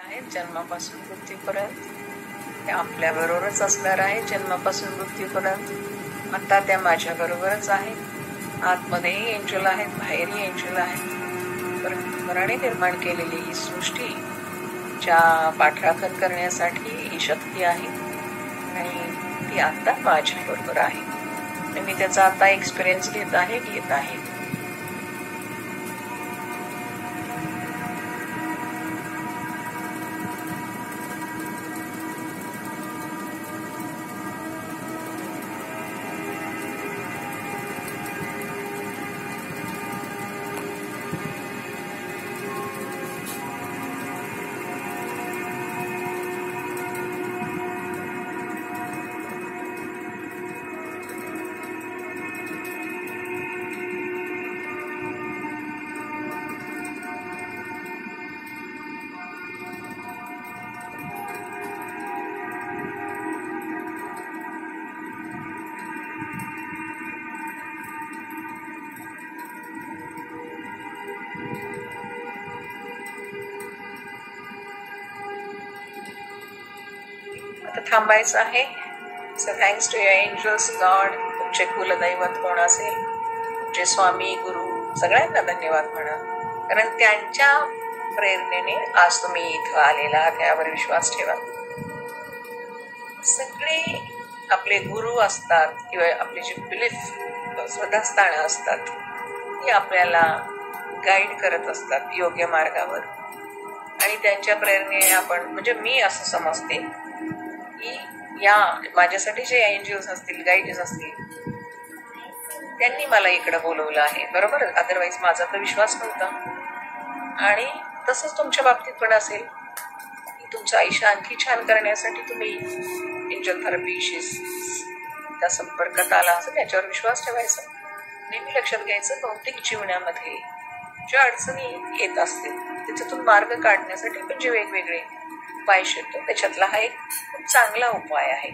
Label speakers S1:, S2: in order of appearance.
S1: आहेत जन्मापासून मृत्यूपर्यंत, त्या आपल्या बरोबरच असणार आहे जन्मापासून मृत्यूपर्यंत. आता त्या माझ्या बरोबरच आहेत. आतमध्येही एंजल आहेत, बाहेरही एंजल आहेत. परमेश्वराने निर्माण केलेली ही सृष्टी च्या पाठराखण करण्यासाठी ही शक्ती आहे आणि ती आता माझ्या बरोबर आहे. मी त्याचा आता एक्सपिरियन्स घेत आहे. आता थांबायचं आहे. So thanks to your angels god. तुमचे कुलदैवत कोण असेल, तुमचे स्वामी गुरु, सगळ्यांना धन्यवाद म्हणा, कारण त्यांच्या प्रेरणेने आज तुम्ही इथं आलेला आहात यावर विश्वास ठेवा. सगळे आपले गुरु असतात किंवा आपले जे बिलीफ श्रद्धास्थानं असतात ती आपल्याला गाईड करत असतात योग्य मार्गावर. आणि त्यांच्या प्रेरणेने आपण, म्हणजे मी असं समजते की या माझ्यासाठी जे एंजल्स असतील, गाईड्स असतील, त्यांनी मला इकडं बोलवलं आहे. बरोबर, अदरवाईज माझा तर विश्वास नव्हता. आणि तसंच तुमच्या बाबतीत पण असेल की तुमचं आयुष्य आणखी छान करण्यासाठी तुम्ही एंजल थेरपीशी त्या संपर्कात आला असेल, त्याच्यावर विश्वास ठेवायचा. नेहमी लक्षात घ्यायचं, भौतिक जीवनामध्ये ज्या अडचणी येत असतील त्याच्यातून मार्ग काढण्यासाठी पण जे वेगवेगळे उपाय शिकतो त्याच्यातला हा एक खूप चांगला उपाय आहे.